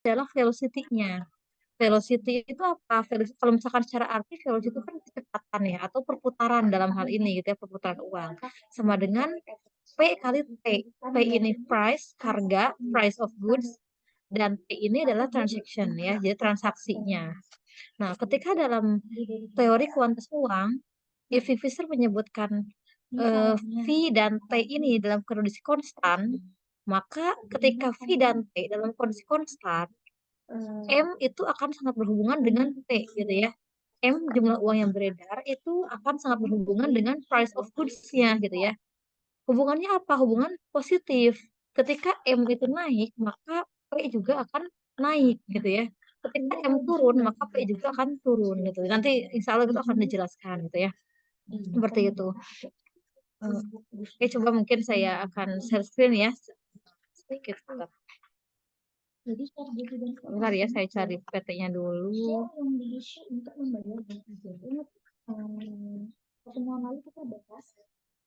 adalah velocity-nya. Velocity itu apa? Kalau misalkan secara arti, velocity itu kan kecepatan ya, atau perputaran dalam hal ini gitu ya, perputaran uang. Sama dengan P kali T. P ini price, harga, price of goods, dan T ini adalah transaction ya, jadi transaksinya. Nah, ketika dalam teori kuantas uang, F. Fisher menyebutkan V dan T ini dalam kondisi konstan, maka ketika V dan T dalam kondisi konstan, M itu akan sangat berhubungan dengan T gitu ya. M jumlah uang yang beredar itu akan sangat berhubungan dengan price of goods-nya gitu ya. Hubungannya apa? Hubungan positif. Ketika M itu naik, maka P juga akan naik gitu ya. Ketika M turun, maka P juga akan turun gitu. Nanti insya Allah itu akan dijelaskan gitu ya. Seperti itu. Oke, coba mungkin saya akan share screen ya. Sedikit. Bentar ya, saya cari PT-nya dulu.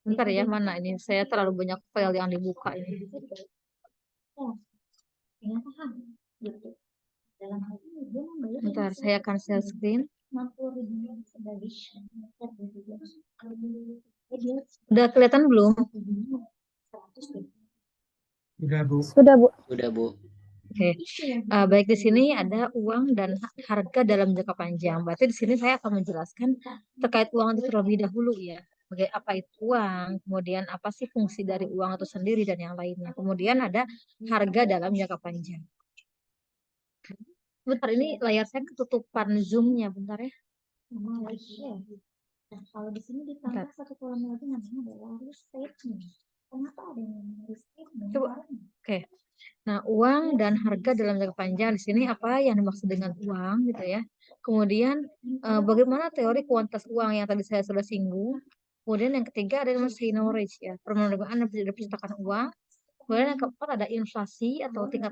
Bentar ya, mana ini? Saya terlalu banyak file yang dibuka ini. Bentar, saya akan share screen. Udah kelihatan belum? Sudah, Bu. Sudah, Bu. Sudah, Bu. Oke, baik di sini ada uang dan harga dalam jangka panjang. Berarti di sini saya akan menjelaskan terkait uang itu terlebih dahulu ya. Sebagai apa itu uang, kemudian apa sih fungsi dari uang itu sendiri dan yang lainnya. Kemudian ada harga dalam jangka panjang. Bentar, ini layar saya ketutupan zoom-nya, bentar ya. Nah, kalau di sini ditambah satu kolom lagi namanya adalah restatement. Kenapa ada yang namanya restatement? Coba, oke. Nah, uang dan harga dalam jangka panjang di sini apa yang dimaksud dengan uang gitu ya. Kemudian bagaimana teori kuantitas uang yang tadi saya sudah singgung. Kemudian yang ketiga ada yang seigniorage ya, permodaan dan percetakan uang. Kemudian yang keempat ada inflasi atau tingkat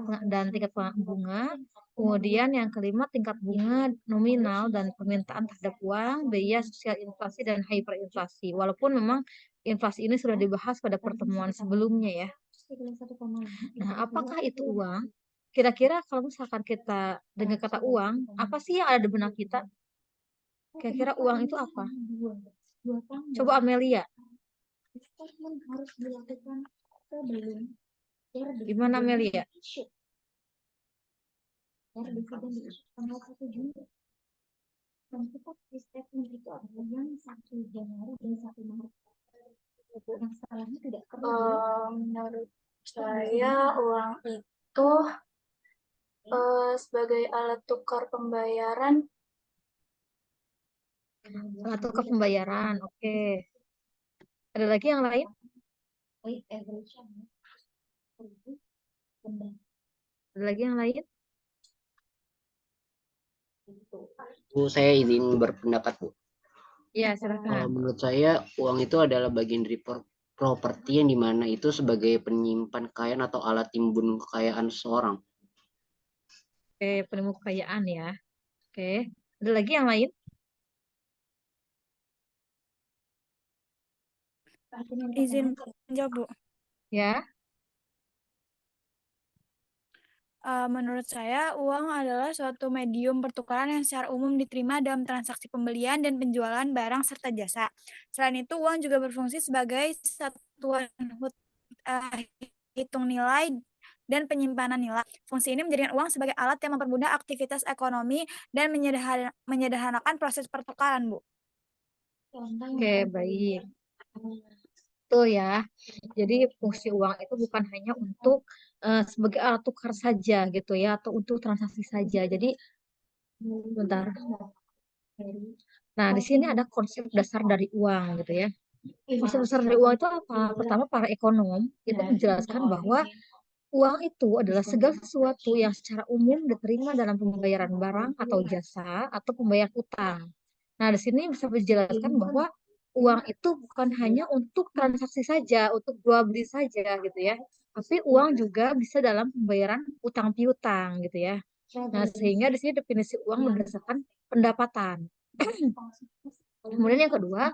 bunga. Kemudian yang kelima tingkat bunga nominal dan permintaan terhadap uang, biaya sosial inflasi dan hyperinflasi. Walaupun memang inflasi ini sudah dibahas pada pertemuan sebelumnya ya. Nah, apakah itu uang? Kira-kira kalau misalkan kita dengar kata uang, apa sih yang ada di benak kita? Kira-kira uang itu apa? Coba Amelia. Gimana Amelia? Menurut saya uang itu sebagai alat tukar pembayaran. Alat tukar pembayaran, oke. Ada lagi yang lain? Ada lagi yang lain? Bu, saya izin berpendapat, Bu. Ya, silakan. Menurut saya, uang itu adalah bagian dari properti yang dimana itu sebagai penyimpan kekayaan atau alat timbun kekayaan seseorang. Oke, penemu kekayaan ya. Oke, ada lagi yang lain? Izin menjawab, Bu. Ya. Menurut saya, uang adalah suatu medium pertukaran yang secara umum diterima dalam transaksi pembelian dan penjualan barang serta jasa. Selain itu, uang juga berfungsi sebagai satuan hitung nilai dan penyimpanan nilai. Fungsi ini menjadikan uang sebagai alat yang mempermudah aktivitas ekonomi dan menyederhanakan proses pertukaran, Bu. Oke, baik. Betul ya. Jadi fungsi uang itu bukan hanya untuk sebagai alat tukar saja gitu ya, atau untuk transaksi saja. Jadi bentar. Nah, di sini ada konsep dasar dari uang gitu ya. Konsep dasar dari uang itu apa? Pertama, para ekonom itu menjelaskan bahwa uang itu adalah segala sesuatu yang secara umum diterima dalam pembayaran barang atau jasa atau pembayaran utang. Nah, di sini bisa dijelaskan bahwa uang itu bukan hanya untuk transaksi saja, untuk jual beli saja gitu ya. Tapi uang juga bisa dalam pembayaran utang piutang gitu ya. Nah, sehingga di sini definisi uang berdasarkan pendapatan. Kemudian yang kedua,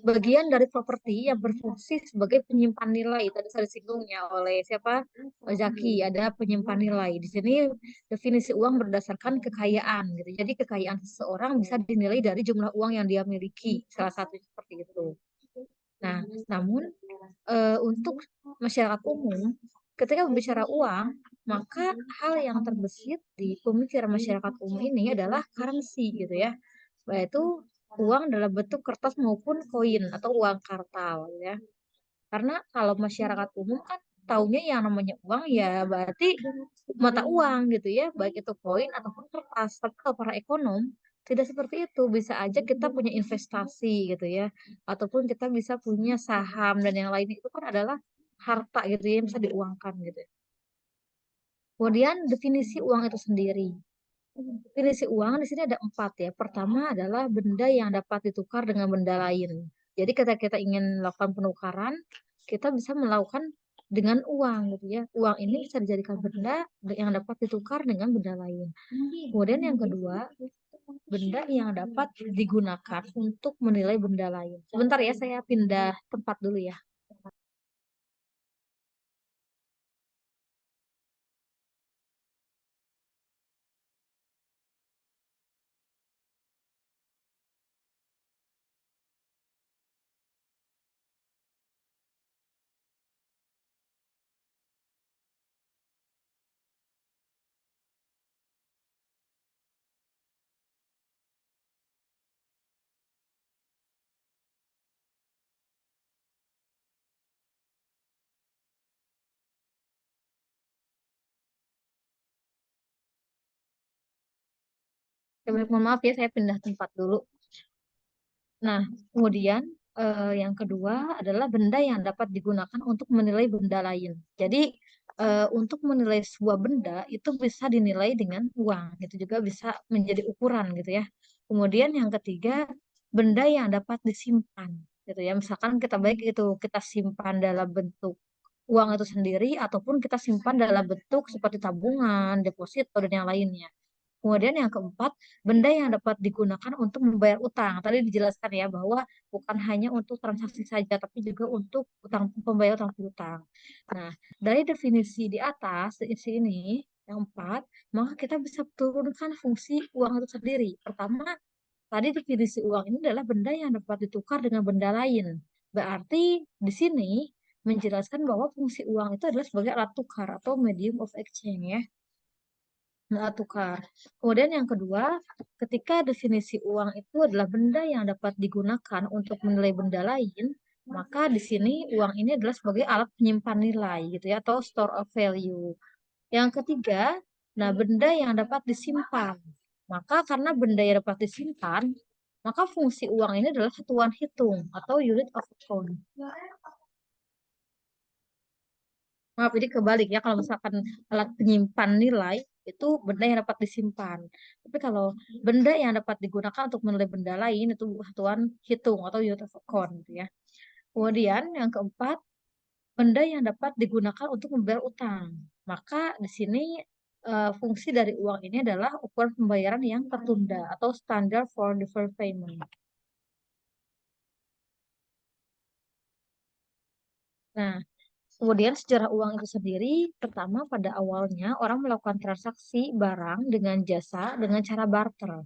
bagian dari properti yang berfungsi sebagai penyimpan nilai. Tadi saya disinggungnya oleh siapa? Zaki, ada penyimpan nilai. Di sini definisi uang berdasarkan kekayaan gitu. Jadi kekayaan seseorang bisa dinilai dari jumlah uang yang dia miliki. Salah satu seperti itu. Nah, namun untuk masyarakat umum, ketika berbicara uang, maka hal yang terbesit di pemikiran masyarakat umum ini adalah currency gitu ya, yaitu uang dalam bentuk kertas maupun koin atau uang kartal ya. Karena kalau masyarakat umum kan taunya yang namanya uang ya berarti mata uang gitu ya, baik itu koin ataupun kertas. Tapi kalau para ekonom tidak seperti itu, bisa aja kita punya investasi gitu ya, ataupun kita bisa punya saham dan yang lain itu kan adalah harta gitu ya yang bisa diuangkan gitu ya. Kemudian definisi uang itu sendiri. Definisi uang di sini ada 4 ya. Pertama adalah benda yang dapat ditukar dengan benda lain. Jadi ketika kita ingin melakukan penukaran, kita bisa melakukan dengan uang gitu ya. Uang ini bisa dijadikan benda yang dapat ditukar dengan benda lain. Kemudian yang kedua, benda yang dapat digunakan untuk menilai benda lain. Sebentar ya, saya pindah tempat dulu ya. Mohon maaf ya, saya pindah tempat dulu. Nah, kemudian yang kedua adalah benda yang dapat digunakan untuk menilai benda lain. Jadi, untuk menilai sebuah benda itu bisa dinilai dengan uang, gitu juga bisa menjadi ukuran gitu ya. Kemudian yang ketiga, benda yang dapat disimpan, gitu ya. Misalkan kita baik itu kita simpan dalam bentuk uang itu sendiri ataupun kita simpan dalam bentuk seperti tabungan, deposito dan yang lainnya. Kemudian yang keempat, benda yang dapat digunakan untuk membayar utang. Tadi dijelaskan ya bahwa bukan hanya untuk transaksi saja, tapi juga untuk utang pembayar utang piutang. Nah, dari definisi di atas, definisi ini, yang empat, maka kita bisa turunkan fungsi uang itu sendiri. Pertama, tadi definisi uang ini adalah benda yang dapat ditukar dengan benda lain. Berarti di sini menjelaskan bahwa fungsi uang itu adalah sebagai alat tukar atau medium of exchange ya. Alat tukar. Kemudian yang kedua, ketika definisi uang itu adalah benda yang dapat digunakan untuk menilai benda lain, maka di sini uang ini adalah sebagai alat penyimpan nilai gitu ya atau store of value. Yang ketiga, nah benda yang dapat disimpan. Maka karena benda yang dapat disimpan, maka fungsi uang ini adalah satuan hitung atau unit of account. Maaf, jadi kebalik ya kalau misalkan alat penyimpan nilai itu benda yang dapat disimpan. Tapi kalau benda yang dapat digunakan untuk menilai benda lain itu satuan hitung atau unit of account gitu ya. Kemudian yang keempat, benda yang dapat digunakan untuk membayar utang. Maka di sini fungsi dari uang ini adalah ukuran pembayaran yang tertunda atau standard for deferred payment. Nah, kemudian sejarah uang itu sendiri, pertama pada awalnya orang melakukan transaksi barang dengan jasa dengan cara barter.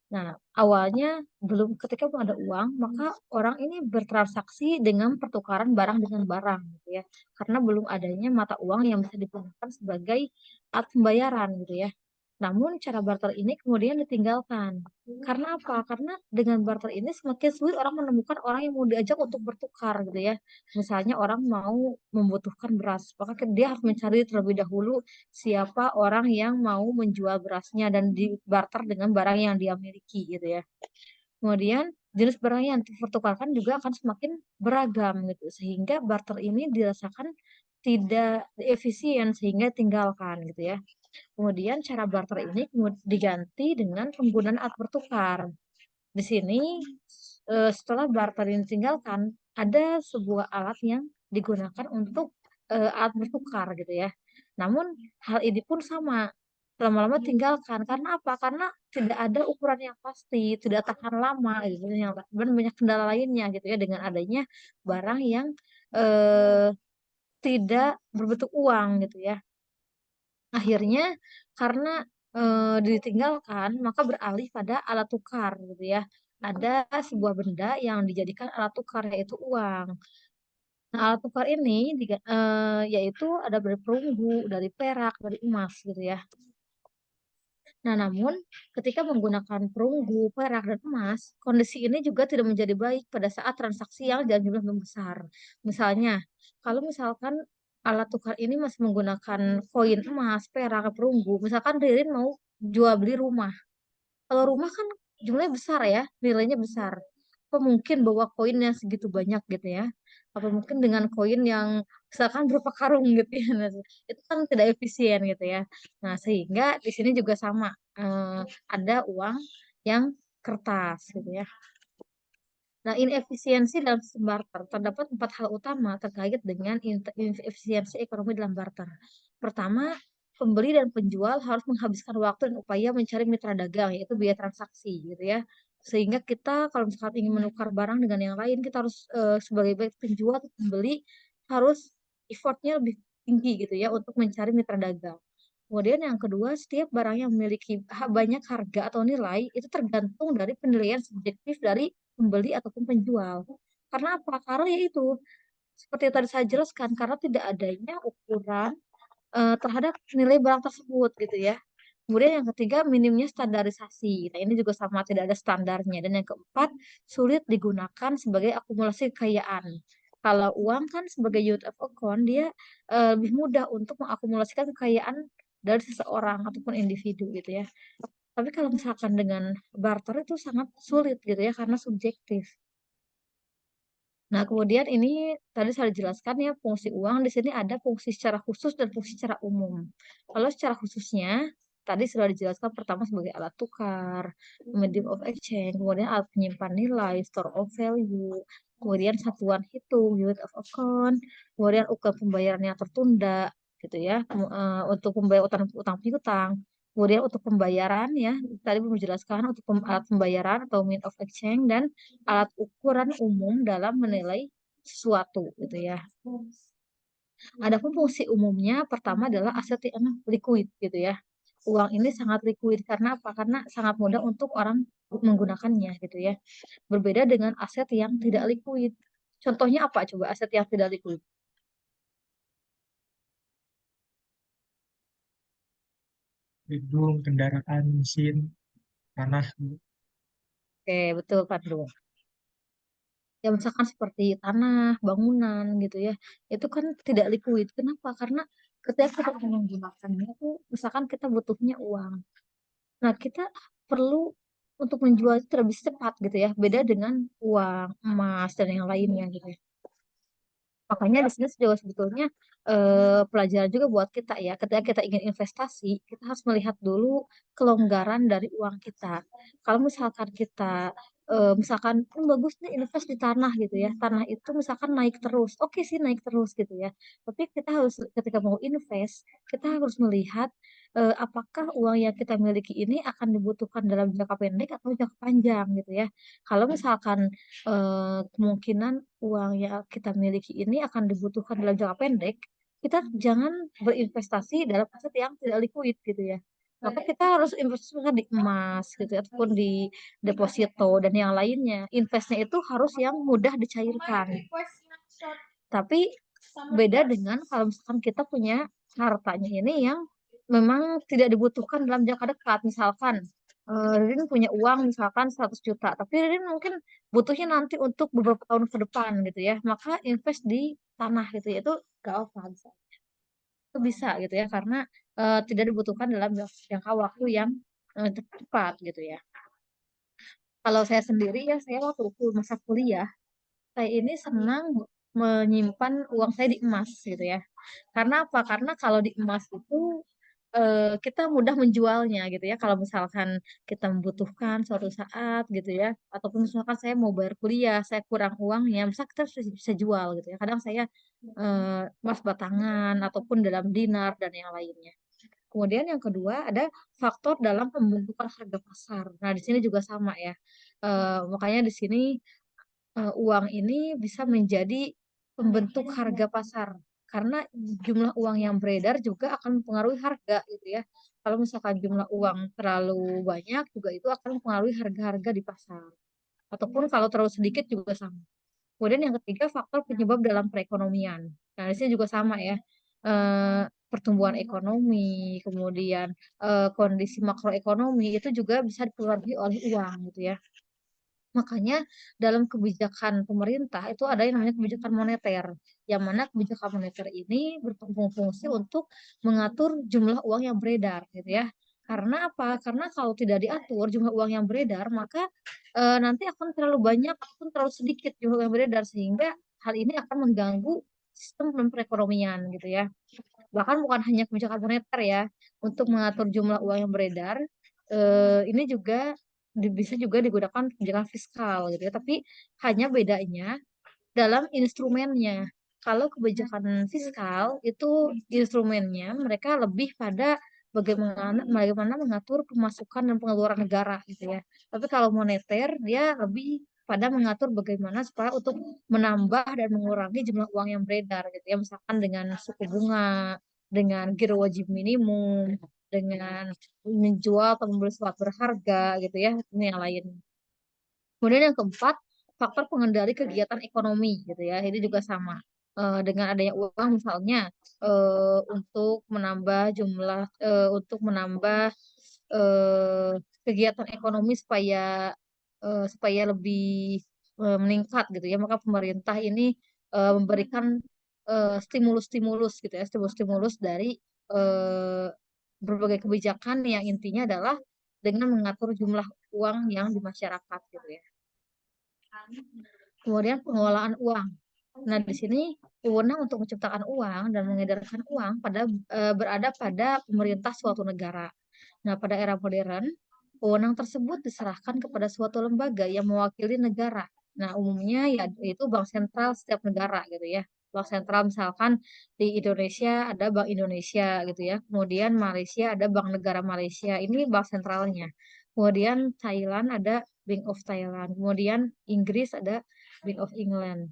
Nah, awalnya belum ketika belum ada uang, maka orang ini bertransaksi dengan pertukaran barang dengan barang, gitu ya. Karena belum adanya mata uang yang bisa digunakan sebagai alat pembayaran, gitu ya. Namun cara barter ini kemudian ditinggalkan. Karena apa? Karena dengan barter ini semakin sulit orang menemukan orang yang mau diajak untuk bertukar gitu ya. Misalnya orang mau membutuhkan beras, maka dia harus mencari terlebih dahulu siapa orang yang mau menjual berasnya dan dibarter dengan barang yang dia miliki gitu ya. Kemudian jenis barang yang dipertukarkan juga akan semakin beragam gitu sehingga barter ini dirasakan tidak efisien sehingga tinggalkan gitu ya. Kemudian cara barter ini diganti dengan penggunaan alat bertukar. Di sini setelah barter ini ditinggalkan, ada sebuah alat yang digunakan untuk alat bertukar gitu ya. Namun hal ini pun sama. lama-lama tinggalkan. Karena apa? Karena tidak ada ukuran yang pasti, tidak tahan lama gitu, dan banyak kendala lainnya gitu ya dengan adanya barang yang eh, tidak berbentuk uang gitu ya. Akhirnya karena ditinggalkan, maka beralih pada alat tukar gitu ya. Ada sebuah benda yang dijadikan alat tukar yaitu uang. Nah, alat tukar ini yaitu ada dari perunggu, dari perak, dari emas gitu ya. Nah, namun ketika menggunakan perunggu, perak, dan emas, kondisi ini juga tidak menjadi baik pada saat transaksi yang dalam jumlah besar. Misalnya, kalau misalkan alat tukar ini masih menggunakan koin emas, perak, perunggu, misalkan Ririn mau jual beli rumah. Kalau rumah kan jumlahnya besar ya, nilainya besar. Apa mungkin bawa koin yang segitu banyak gitu ya? Apa mungkin dengan koin yang misalkan berapa karung gitu ya? Nah, itu kan tidak efisien gitu ya. Nah, sehingga di sini juga sama. Ada uang yang kertas gitu ya. Nah, inefisiensi dalam sistem barter terdapat 4 hal utama terkait dengan efisiensi ekonomi dalam barter. Pertama, pembeli dan penjual harus menghabiskan waktu dan upaya mencari mitra dagang, yaitu biaya transaksi, gitu ya. Sehingga kita kalau misalkan ingin menukar barang dengan yang lain, kita harus sebagai baik penjual atau pembeli harus effortnya lebih tinggi gitu ya untuk mencari mitra dagang. Kemudian yang kedua, setiap barang yang memiliki banyak harga atau nilai itu tergantung dari penilaian subjektif dari pembeli ataupun penjual. Karena apa? Karena yaitu seperti yang tadi saya jelaskan, karena tidak adanya ukuran terhadap nilai barang tersebut gitu ya. Kemudian yang ketiga, minimnya standarisasi. Nah, ini juga sama, tidak ada standarnya. Dan yang keempat, sulit digunakan sebagai akumulasi kekayaan. Kalau uang kan sebagai unit of account, dia lebih mudah untuk mengakumulasikan kekayaan dari seseorang ataupun individu gitu ya. Tapi kalau misalkan dengan barter itu sangat sulit gitu ya, karena subjektif. Nah, kemudian ini tadi saya jelaskan ya fungsi uang di sini ada fungsi secara khusus dan fungsi secara umum. Kalau secara khususnya tadi sudah dijelaskan pertama sebagai alat tukar, medium of exchange, kemudian alat penyimpan nilai, store of value, kemudian satuan hitung, unit of account, kemudian ukar pembayaran yang tertunda gitu ya, untuk membayar utang piutang. Kemudian untuk pembayaran ya, tadi belum dijelaskan untuk alat pembayaran atau mean of exchange dan alat ukuran umum dalam menilai sesuatu gitu ya. Adapun fungsi umumnya pertama adalah aset yang liquid gitu ya. Uang ini sangat liquid karena apa? Karena sangat mudah untuk orang menggunakannya gitu ya. Berbeda dengan aset yang tidak liquid. Contohnya apa coba aset yang tidak liquid? gedung, kendaraan, mesin, tanah. Oke, betul Pak. Ya misalkan seperti tanah, bangunan gitu ya, itu kan tidak liquid. Kenapa? Karena ketika kita menggunakannya itu, misalkan kita butuhnya uang. Nah, kita perlu untuk menjual itu lebih cepat gitu ya, beda dengan uang, emas, dan yang lainnya gitu ya. Makanya di sini juga sebetulnya pelajaran juga buat kita ya. Ketika kita ingin investasi, kita harus melihat dulu kelonggaran dari uang kita. Kalau misalkan kita misalkan bagus nih invest di tanah gitu ya. Tanah itu misalkan naik terus. Oke sih naik terus gitu ya. Tapi kita harus ketika mau invest, kita harus melihat apakah uang yang kita miliki ini akan dibutuhkan dalam jangka pendek atau jangka panjang gitu ya. Kalau misalkan kemungkinan uang yang kita miliki ini akan dibutuhkan dalam jangka pendek, kita jangan berinvestasi dalam aset yang tidak liquid gitu ya. Maka kita harus investasikan di emas gitu ya, ataupun di deposito dan yang lainnya. Investnya itu harus yang mudah dicairkan. Tapi beda dengan kalau misalkan kita punya hartanya ini yang memang tidak dibutuhkan dalam jangka dekat. Misalkan Ririn punya uang misalkan 100 juta, tapi Ririn mungkin butuhnya nanti untuk beberapa tahun ke depan gitu ya. Maka invest di tanah gitu ya, itu gak apa bisa. Itu bisa gitu ya, karena tidak dibutuhkan dalam jangka waktu yang tepat gitu ya. Kalau saya sendiri ya, saya waktu masa kuliah, saya ini senang menyimpan uang saya di emas gitu ya. Karena apa? Karena kalau di emas itu kita mudah menjualnya gitu ya. Kalau misalkan kita membutuhkan suatu saat gitu ya, ataupun misalkan saya mau bayar kuliah, saya kurang uangnya, bisa kita bisa jual gitu ya. Kadang saya emas batangan ataupun dalam dinar dan yang lainnya. Kemudian yang kedua ada faktor dalam pembentukan harga pasar. Nah, di sini juga sama ya. Makanya di sini uang ini bisa menjadi pembentuk harga pasar karena jumlah uang yang beredar juga akan mempengaruhi harga gitu ya. Kalau misalkan jumlah uang terlalu banyak juga itu akan mempengaruhi harga-harga di pasar. Ataupun kalau terlalu sedikit juga sama. Kemudian yang ketiga faktor penyebab dalam perekonomian. Nah, di sini juga sama ya. Pertumbuhan ekonomi, kemudian kondisi makroekonomi itu juga bisa dipengaruhi oleh uang gitu ya. Makanya dalam kebijakan pemerintah itu ada yang namanya kebijakan moneter, yang mana kebijakan moneter ini berfungsi untuk mengatur jumlah uang yang beredar, gitu ya. Karena apa? Karena kalau tidak diatur jumlah uang yang beredar, maka nanti akan terlalu banyak ataupun terlalu sedikit jumlah yang beredar sehingga hal ini akan mengganggu sistem perekonomian, gitu ya. Bahkan bukan hanya kebijakan moneter ya, untuk mengatur jumlah uang yang beredar, ini juga bisa juga digunakan kebijakan fiskal gitu ya. Tapi hanya bedanya dalam instrumennya. Kalau kebijakan fiskal itu instrumennya mereka lebih pada bagaimana mengatur pemasukan dan pengeluaran negara gitu ya. Tapi kalau moneter dia lebih pada mengatur bagaimana supaya untuk menambah dan mengurangi jumlah uang yang beredar gitu ya. Misalkan dengan suku bunga, dengan giro wajib minimum, dengan menjual atau membeli sesuatu berharga gitu ya. Ini yang lain. Kemudian yang keempat, faktor pengendali kegiatan ekonomi gitu ya. Ini juga sama. Dengan adanya uang misalnya untuk menambah untuk menambah eh, kegiatan ekonomi supaya lebih meningkat gitu ya. Maka pemerintah ini memberikan stimulus-stimulus gitu ya, stimulus-stimulus dari eh, berbagai kebijakan yang intinya adalah dengan mengatur jumlah uang yang di masyarakat gitu ya. Kemudian pengelolaan uang. Nah, di sini wewenang untuk menciptakan uang dan mengedarkan uang berada pada pemerintah suatu negara. Nah, pada era modern, wewenang tersebut diserahkan kepada suatu lembaga yang mewakili negara. Nah, umumnya ya itu bank sentral setiap negara gitu ya. Bank sentral misalkan di Indonesia ada Bank Indonesia gitu ya. Kemudian Malaysia ada Bank Negara Malaysia. Ini bank sentralnya. Kemudian Thailand ada Bank of Thailand. Kemudian Inggris ada Bank of England.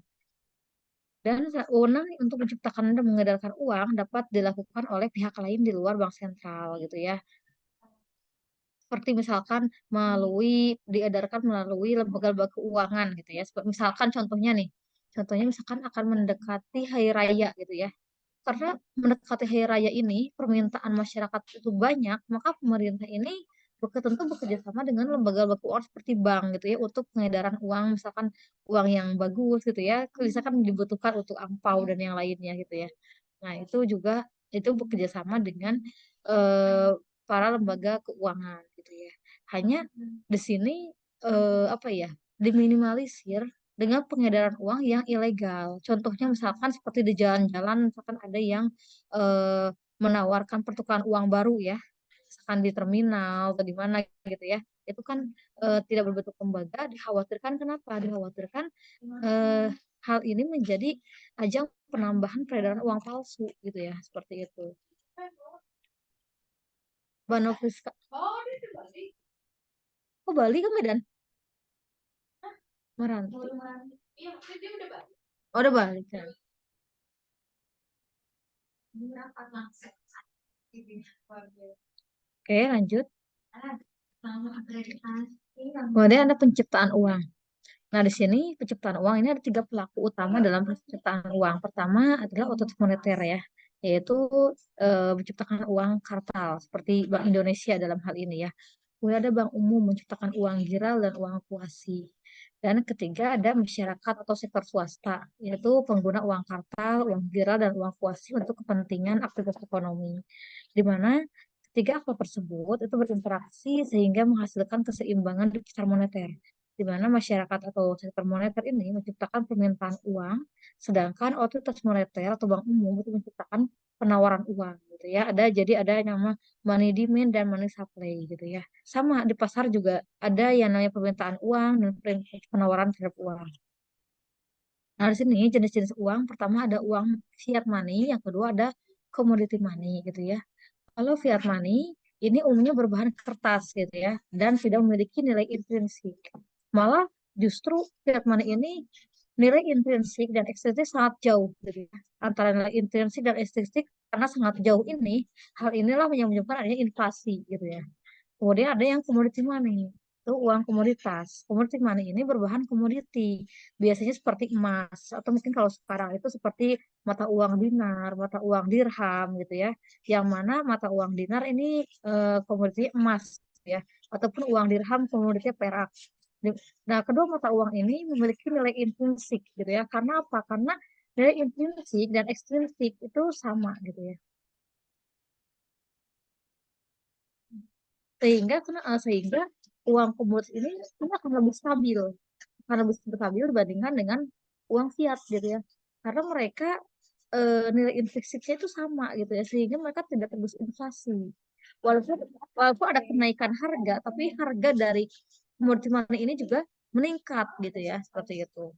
Dan wewenang untuk menciptakan dan mengedarkan uang dapat dilakukan oleh pihak lain di luar bank sentral gitu ya. Seperti misalkan diedarkan melalui lembaga-lembaga keuangan gitu ya. Misalkan contohnya misalkan akan mendekati hari raya gitu ya. Karena mendekati hari raya ini permintaan masyarakat itu banyak, maka pemerintah ini tentu bekerja sama dengan lembaga-lembaga keuangan seperti bank gitu ya untuk pengedaran uang, misalkan uang yang bagus gitu ya, misalkan dibutuhkan untuk angpau dan yang lainnya gitu ya. Nah, itu bekerja sama dengan eh, para lembaga keuangan gitu ya. Hanya di sini apa ya, diminimalisir dengan pengedaran uang yang ilegal. Contohnya misalkan seperti di jalan-jalan, misalkan ada yang eh, menawarkan pertukaran uang baru ya, misalkan di terminal atau di mana gitu ya. Itu kan tidak berbentuk lembaga, dikhawatirkan kenapa? Dikhawatirkan eh, hal ini menjadi ajang penambahan peredaran uang palsu gitu ya, seperti itu. Banoviska. Oh, Bali ke Medan? Meranti. Oh, udah balik kan? Oke, lanjut. Kemudian ada penciptaan uang. Nah, di sini penciptaan uang ini ada 3 pelaku utama dalam penciptaan uang. Pertama adalah otoritas moneter ya, yaitu menciptakan uang kartal seperti Bank Indonesia dalam hal ini ya. Kemudian ada bank umum menciptakan uang giral dan uang kuasi. Dan ketiga ada masyarakat atau sektor swasta, yaitu pengguna uang kartal, uang giral, dan uang kuasi untuk kepentingan aktivitas ekonomi. Di mana ketiga aktor tersebut itu berinteraksi sehingga menghasilkan keseimbangan di pasar moneter di mana masyarakat atau sektor moneter ini menciptakan permintaan uang, sedangkan otoritas moneter atau bank umum itu menciptakan penawaran uang gitu ya. Jadi ada yang nama money demand dan money supply gitu ya. Sama di pasar juga ada yang namanya permintaan uang dan penawaran terhadap uang. Nah, di sini jenis-jenis uang pertama ada uang fiat money, yang kedua ada commodity money gitu ya. Kalau fiat money ini umumnya berbahan kertas gitu ya dan tidak memiliki nilai intrinsik. Malah justru fiat money ini nilai intrinsik dan ekstrinsik sangat jauh gitu ya. Antara nilai intrinsik dan ekstrinsik karena sangat jauh ini, hal inilah yang menyebabkan adanya inflasi gitu ya. Kemudian ada yang commodity money, itu uang komoditas. Commodity money ini berbahan komoditi, biasanya seperti emas atau mungkin kalau sekarang itu seperti mata uang dinar, mata uang dirham gitu ya. Yang mana mata uang dinar ini komoditi emas ya, ataupun uang dirham komoditi perak. Nah, kedua mata uang ini memiliki nilai intrinsik gitu ya. Karena apa? Karena nilai intrinsik dan ekstrinsik itu sama gitu ya. Sehingga uang komoditas ini akan lebih stabil, akan lebih stabil dibandingkan dengan uang fiat gitu ya, karena mereka nilai intrinsiknya itu sama gitu ya, sehingga mereka tidak tergerus inflasi. walaupun walaupun ada kenaikan harga, tapi harga dari komoditi money ini juga meningkat gitu ya, seperti itu.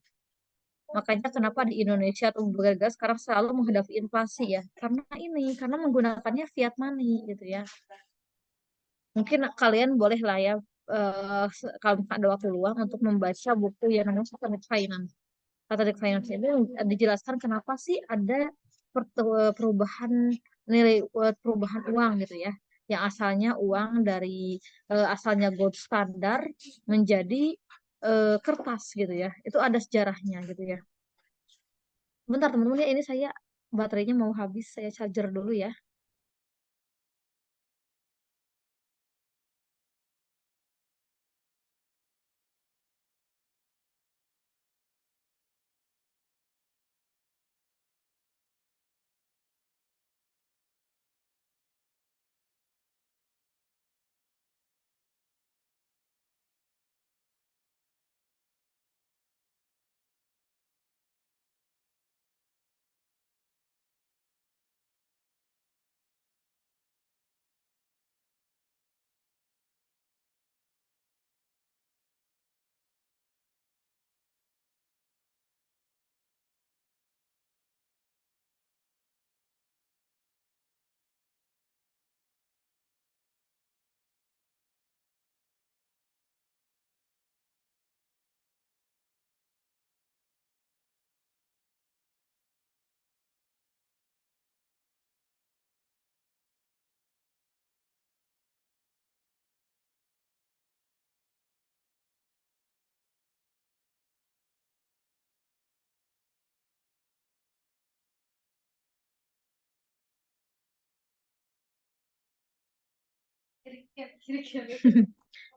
Makanya kenapa di Indonesia atau beberapa negara sekarang selalu menghadapi inflasi ya, karena menggunakannya fiat money gitu ya. Mungkin kalian boleh lah ya, kalau ada waktu luang untuk membaca buku yang namanya Satanic Finance. Satanic Finance ini dijelaskan kenapa sih ada perubahan nilai, perubahan uang gitu ya. Yang asalnya uang dari asalnya gold standar menjadi kertas gitu ya. Itu ada sejarahnya gitu ya. Bentar teman-teman ya, ini saya baterainya mau habis, saya charger dulu ya.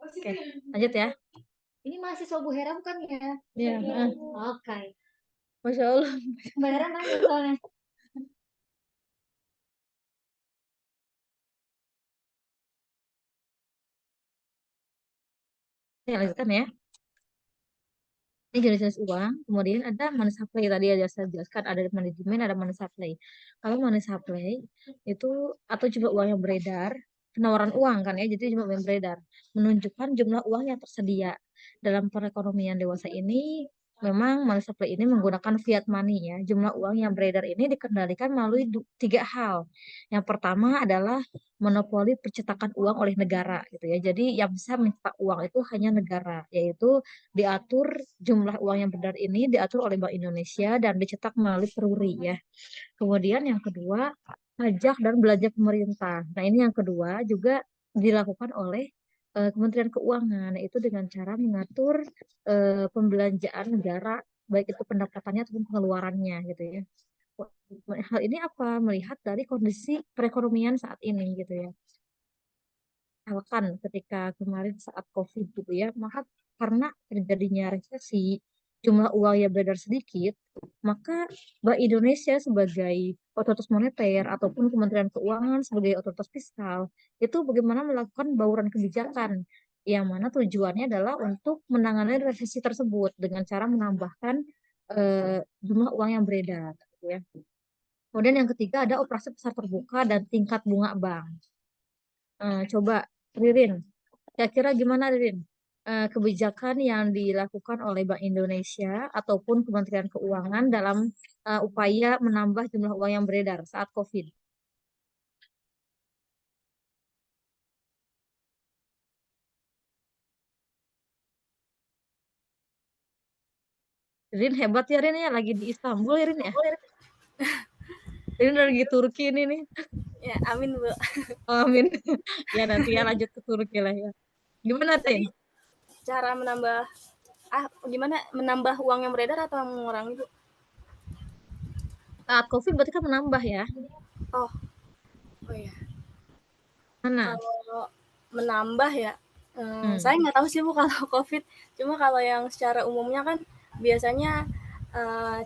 Oke, lanjut ya. Ini mahasiswa Bu Hera bukan ya? Iya, Oke. Masya Allah. Mbak Hera nanya soalnya. Saya lanjutkan ya. Ini jenis-jenis uang, kemudian ada money supply tadi aja saya jelaskan, ada money demand, ada money supply. Kalau money supply itu atau jumlah uang yang beredar, penawaran uang kan ya, jadi jumlah uang yang beredar menunjukkan jumlah uang yang tersedia. Dalam perekonomian dewasa ini, memang money supply ini menggunakan fiat money ya. Jumlah uang yang beredar ini dikendalikan melalui tiga hal. Yang pertama adalah monopoli percetakan uang oleh negara gitu ya. Jadi yang bisa mencetak uang itu hanya negara, yaitu diatur jumlah uang yang beredar ini diatur oleh Bank Indonesia dan dicetak melalui peruri ya. Kemudian yang kedua, pajak dan belanja pemerintah. Nah, ini yang kedua juga dilakukan oleh Kementerian Keuangan, yaitu dengan cara mengatur pembelanjaan negara, baik itu pendapatannya ataupun pengeluarannya gitu ya. Hal ini apa? Melihat dari kondisi perekonomian saat ini gitu ya. Misalkan ketika kemarin saat COVID gitu ya, maka karena terjadinya resesi, jumlah uang yang beredar sedikit, maka Bank Indonesia sebagai otoritas moneter ataupun Kementerian Keuangan sebagai otoritas fiskal itu bagaimana melakukan bauran kebijakan yang mana tujuannya adalah untuk menangani resesi tersebut dengan cara menambahkan jumlah uang yang beredar, gitu ya. Kemudian yang ketiga ada operasi pasar terbuka dan tingkat bunga bank. Coba Ririn, kira-kira gimana Ririn? Kebijakan yang dilakukan oleh Bank Indonesia ataupun Kementerian Keuangan dalam upaya menambah jumlah uang yang beredar saat COVID. Rin hebat ya Rin ya, lagi di Istanbul ya Rin ya. Rin lagi Turki ini nih. Ya, amin Bu. Amin. Ya nanti ya lanjut ke Turki lah ya. Gimana Tin? Cara gimana menambah uang yang beredar atau mengurangi Bu? Saat COVID berarti kan menambah ya. Oh iya. Mana? Kalau menambah ya, Hmm. saya nggak tahu sih Bu kalau COVID. Cuma kalau yang secara umumnya kan biasanya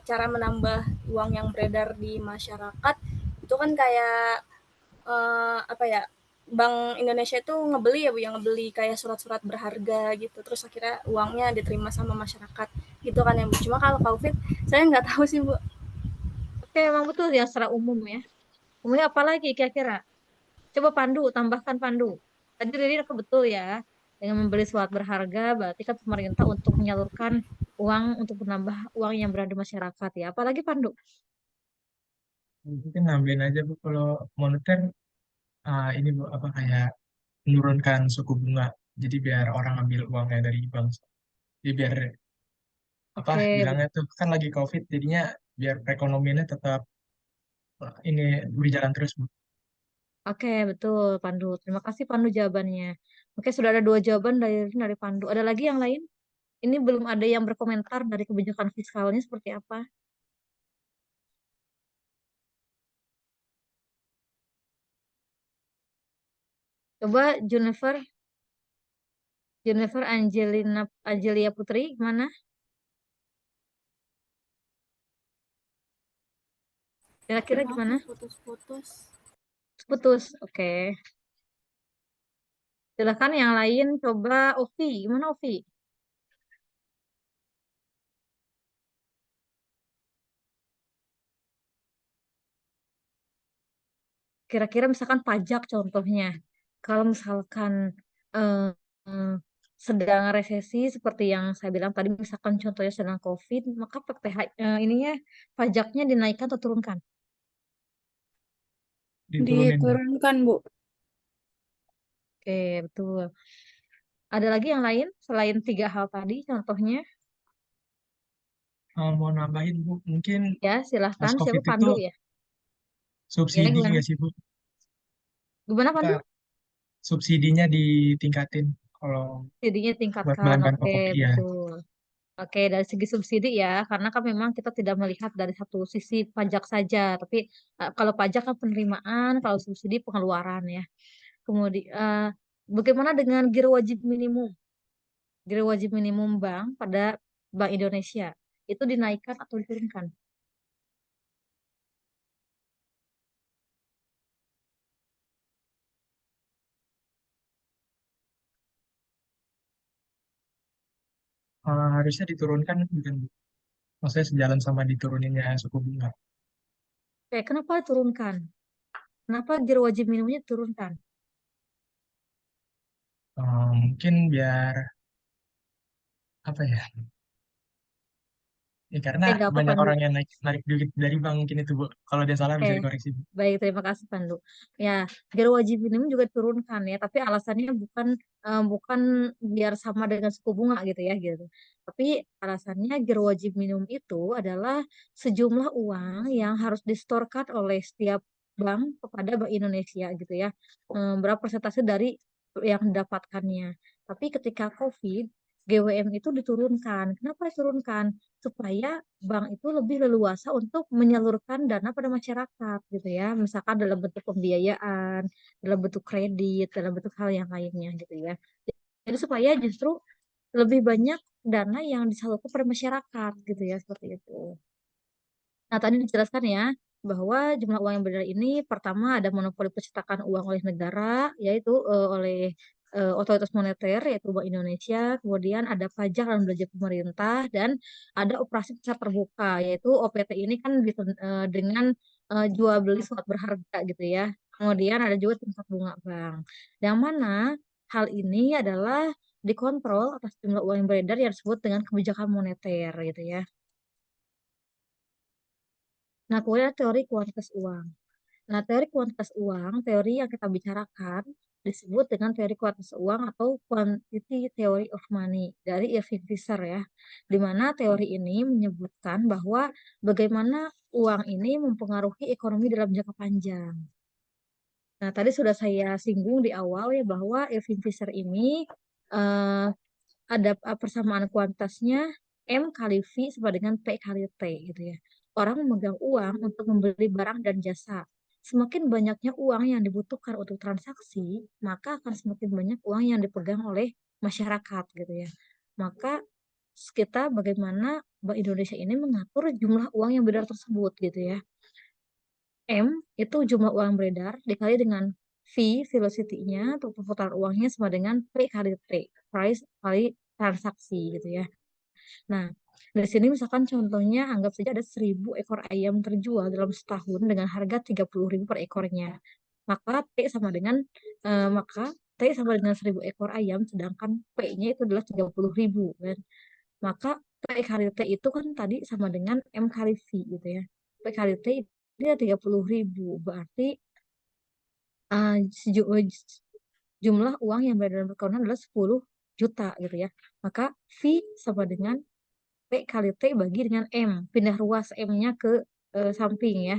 cara menambah uang yang beredar di masyarakat itu kan kayak apa ya? Bank Indonesia itu ngebeli ya Bu, yang ngebeli kayak surat-surat berharga gitu. Terus akhirnya uangnya diterima sama masyarakat gitu kan ya Bu. Cuma kalau COVID saya nggak tahu sih Bu. Oke, emang betul ya secara umum ya. Umumnya apa lagi kira-kira? Coba Pandu, tambahkan Pandu. Tadi Riri aku betul ya. Dengan membeli surat berharga, berarti kan pemerintah untuk menyalurkan uang untuk menambah uang yang berada di masyarakat ya. Apalagi Pandu. Mungkin nambahin aja Bu kalau moneter ini Bu apa kayak menurunkan suku bunga. Jadi biar orang ambil uangnya dari bank. Jadi biar apa Oke, bilangnya tuh kan lagi COVID jadinya biar perekonomiannya tetap ini berjalan terus Bu. oke, betul Pandu. Terima kasih Pandu jawabannya. Oke, sudah ada dua jawaban dari Pandu. Ada lagi yang lain? Ini belum ada yang berkomentar dari kebijakan fiskalnya seperti apa. Coba Jennifer Angelia Putri, mana? Kira-kira Maaf gimana? putus-putus. Putus. Oke. Silakan yang lain coba Ovi. Gimana Ovi? Kira-kira misalkan pajak contohnya. Kalau misalkan eh, eh, sedang resesi seperti yang saya bilang tadi, misalkan contohnya sedang COVID, maka PPh ininya pajaknya dinaikkan atau turunkan? Diturunin Bu. Diturunkan Bu. Oke, betul. Ada lagi yang lain selain tiga hal tadi contohnya? Mau nambahin Bu, mungkin Ya, pas silahkan. Siapa COVID itu Pandu ya? Ya, subsidi gimana? nggak sih Bu? Gimana Pandu? Apa subsidinya ditingkatin kalau Subsidinya buat tingkatkan. bahan-bahan Oke, pokok iya. betul. Oke, dari segi subsidi ya, karena kan memang kita tidak melihat dari satu sisi pajak saja, tapi kalau pajak kan penerimaan, kalau subsidi pengeluaran ya. Kemudian bagaimana dengan giro wajib minimum? Giro wajib minimum bank pada Bank Indonesia itu dinaikkan atau diturunkan? Harusnya diturunkan bukan Bu? Maksudnya sejalan sama dituruninnya suku bunga. Oke, kenapa diturunkan? Kenapa giro wajib minimumnya diturunkan? Mungkin biar apa ya? Ya karena Gak apa banyak Pandu. orang yang naik narik duit dari bank mungkin itu Bu. Kalau dia salah Oke, bisa dikoreksi Bu. baik, terima kasih Pandu. Ya, giro wajib minimum juga diturunkan ya, tapi alasannya bukan biar sama dengan suku bunga gitu ya gitu. Tapi alasannya giro wajib minimum itu adalah sejumlah uang yang harus disetorkan oleh setiap bank kepada Bank Indonesia gitu ya. Berapa persentase dari yang didapatkannya. Tapi ketika COVID, GWM itu diturunkan. Kenapa diturunkan? Supaya bank itu lebih leluasa untuk menyalurkan dana pada masyarakat gitu ya, misalkan dalam bentuk pembiayaan, dalam bentuk kredit, dalam bentuk hal yang lainnya gitu ya. Jadi supaya justru lebih banyak dana yang disalurkan pada masyarakat gitu ya, seperti itu. Nah, tadi dijelaskan ya bahwa jumlah uang yang beredar ini pertama ada monopoli percetakan uang oleh negara, yaitu oleh otoritas moneter, yaitu Bank Indonesia, kemudian ada pajak dan belanja pemerintah, dan ada operasi pasar terbuka, yaitu OPT ini kan dengan jual beli surat berharga gitu ya. Kemudian ada juga tingkat bunga bank. Yang mana hal ini adalah dikontrol atas jumlah uang yang beredar yang disebut dengan kebijakan moneter gitu ya. Nah, kemudian ada teori kuantitas uang. Nah, teori kuantitas uang, teori yang kita bicarakan disebut dengan teori kuantitas uang atau quantity theory of money dari Irving Fisher ya. Di mana teori ini menyebutkan bahwa bagaimana uang ini mempengaruhi ekonomi dalam jangka panjang. Nah, tadi sudah saya singgung di awal ya bahwa Irving Fisher ini eh, ada persamaan kuantitasnya M kali V sama dengan P kali T gitu ya. Orang memegang uang untuk membeli barang dan jasa. Semakin banyaknya uang yang dibutuhkan untuk transaksi, maka akan semakin banyak uang yang dipegang oleh masyarakat gitu ya. Maka kita bagaimana Bank Indonesia ini mengatur jumlah uang yang beredar tersebut gitu ya. M itu jumlah uang yang beredar dikali dengan V velocity-nya atau perputaran uangnya sama dengan P kali T, price kali transaksi gitu ya. Nah, dari sini misalkan contohnya anggap saja ada 1.000 ekor ayam terjual dalam setahun dengan harga 30.000 per ekornya. Maka T sama dengan 1.000 ekor ayam sedangkan P-nya itu adalah 30.000 kan. Maka P kali T itu kan tadi sama dengan M kali V gitu ya. P kali T dia 30.000 berarti uh, jumlah uang yang berada dalam rekening adalah 10 juta gitu ya. Maka V sama dengan P kali T bagi dengan M. Pindah ruas M-nya ke samping ya.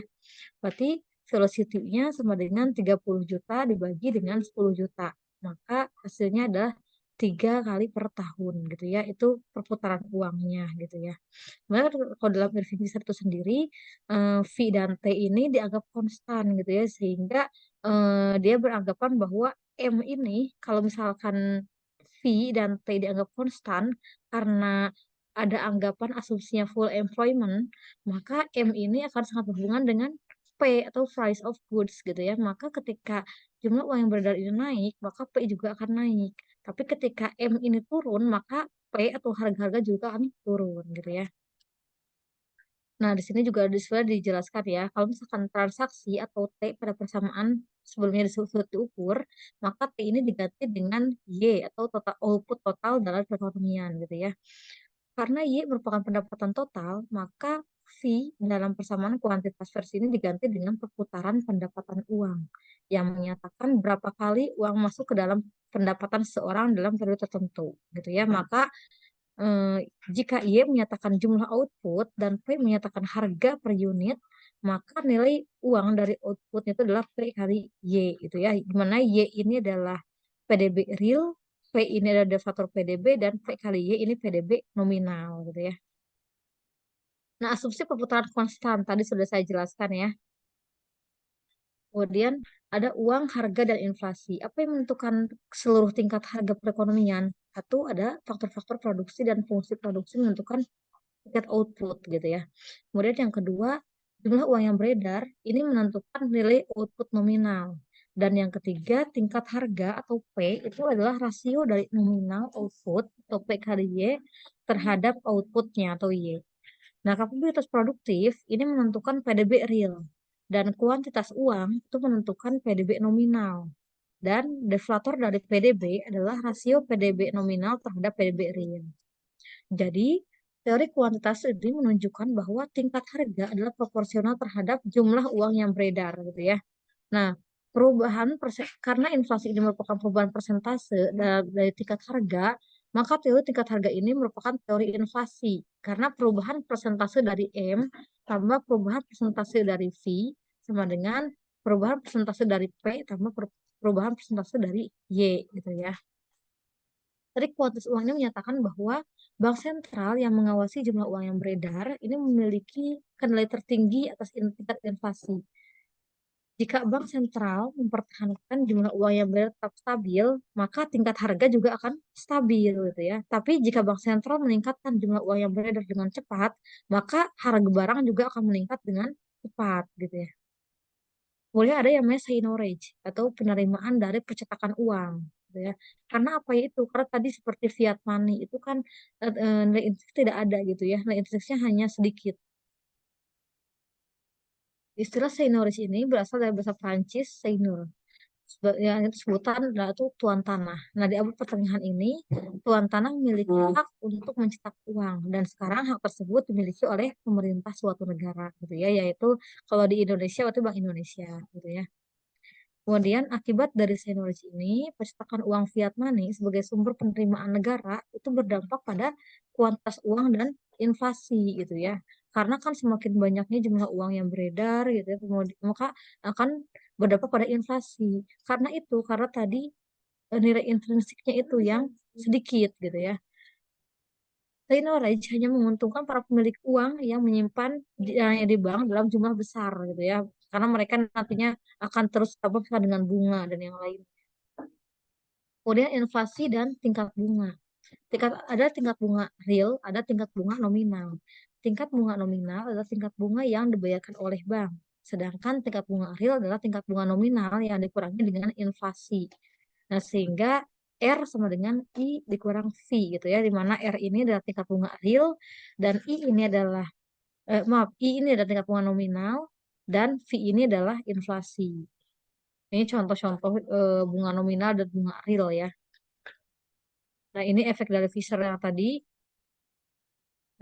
Berarti velocity-nya sama dengan 30 juta dibagi dengan 10 juta. Maka hasilnya adalah 3 kali per tahun gitu ya. Itu perputaran uangnya gitu ya. Sebenarnya kalau dalam Irving Fisher itu sendiri, V dan T ini dianggap konstan gitu ya, sehingga dia beranggapan bahwa M ini kalau misalkan V dan T dianggap konstan karena ada anggapan asumsinya full employment, maka M ini akan sangat berhubungan dengan P atau price of goods gitu ya. Maka ketika jumlah uang yang beredar ini naik, maka P juga akan naik. Tapi ketika M ini turun, maka P atau harga-harga juga akan turun gitu ya. Nah, di sini juga sudah dijelaskan ya, kalau misalkan transaksi atau T pada persamaan sebelumnya disebut diukur, maka T ini diganti dengan Y atau total output total dalam perekonomian gitu ya. Karena Y merupakan pendapatan total, maka V dalam persamaan kuantitas versi ini diganti dengan perputaran pendapatan uang yang menyatakan berapa kali uang masuk ke dalam pendapatan seseorang dalam periode tertentu gitu ya. Maka eh, jika Y menyatakan jumlah output dan P menyatakan harga per unit, maka nilai uang dari outputnya itu adalah P kali Y gitu ya. Dimana Y ini adalah PDB real, P ini adalah deflator PDB, dan P kali Y ini PDB nominal gitu ya. Nah, asumsi perputaran konstan tadi sudah saya jelaskan ya. Kemudian ada uang, harga, dan inflasi. Apa yang menentukan seluruh tingkat harga perekonomian? Satu, ada faktor-faktor produksi dan fungsi produksi menentukan tingkat output gitu ya. Kemudian yang kedua, jumlah uang yang beredar ini menentukan nilai output nominal. Dan yang ketiga, tingkat harga atau P itu adalah rasio dari nominal output atau P kali Y terhadap outputnya atau Y. Nah, kapabilitas produktif ini menentukan PDB real. Dan kuantitas uang itu menentukan PDB nominal. Dan deflator dari PDB adalah rasio PDB nominal terhadap PDB real. Jadi, teori kuantitas ini menunjukkan bahwa tingkat harga adalah proporsional terhadap jumlah uang yang beredar gitu ya. Nah, karena inflasi ini merupakan perubahan persentase dari tingkat harga, maka teori tingkat harga ini merupakan teori inflasi. Karena perubahan persentase dari M tambah perubahan persentase dari V sama dengan perubahan persentase dari P tambah perubahan persentase dari Y gitu ya. Tadi kuantitas uang ini menyatakan bahwa bank sentral yang mengawasi jumlah uang yang beredar ini memiliki kendali tertinggi atas tingkat inflasi. Jika bank sentral mempertahankan jumlah uang yang beredar tetap stabil, maka tingkat harga juga akan stabil gitu ya. Tapi jika bank sentral meningkatkan jumlah uang yang beredar dengan cepat, maka harga barang juga akan meningkat dengan cepat gitu ya. Kemudian ada yang namanya seigniorage atau penerimaan dari percetakan uang gitu ya. Karena apa ya itu? Karena tadi seperti fiat money itu kan nilai intrinsik tidak ada gitu ya. Nilai intrinsiknya hanya sedikit. Istilah seigniorage ini berasal dari bahasa Prancis seigneur. Yang itu sebutan adalah itu tuan tanah. Nah, di abad pertengahan ini, tuan tanah memiliki hak untuk mencetak uang dan sekarang hak tersebut dimiliki oleh pemerintah suatu negara gitu ya, yaitu kalau di Indonesia itu Bank Indonesia gitu ya. Kemudian akibat dari seniority ini, percetakan uang fiat money sebagai sumber penerimaan negara itu berdampak pada kuantitas uang dan inflasi gitu ya. Karena kan semakin banyaknya jumlah uang yang beredar gitu ya, maka akan berdampak pada inflasi. Karena tadi nilai intrinsiknya itu yang sedikit gitu ya. Seigniorage hanya menguntungkan para pemilik uang yang menyimpan di bank dalam jumlah besar gitu ya. Karena mereka nantinya akan terus dengan bunga dan yang lain. Kemudian inflasi dan tingkat bunga. Ada tingkat bunga real, ada tingkat bunga nominal. Tingkat bunga nominal adalah tingkat bunga yang dibayarkan oleh bank. Sedangkan tingkat bunga real adalah tingkat bunga nominal yang dikurangi dengan inflasi. Nah, sehingga R sama dengan I dikurang V gitu ya, di mana R ini adalah tingkat bunga real dan I ini adalah I ini adalah tingkat bunga nominal dan V ini adalah inflasi. Ini contoh-contoh bunga nominal dan bunga real ya. Nah, ini efek dari Fisher yang tadi.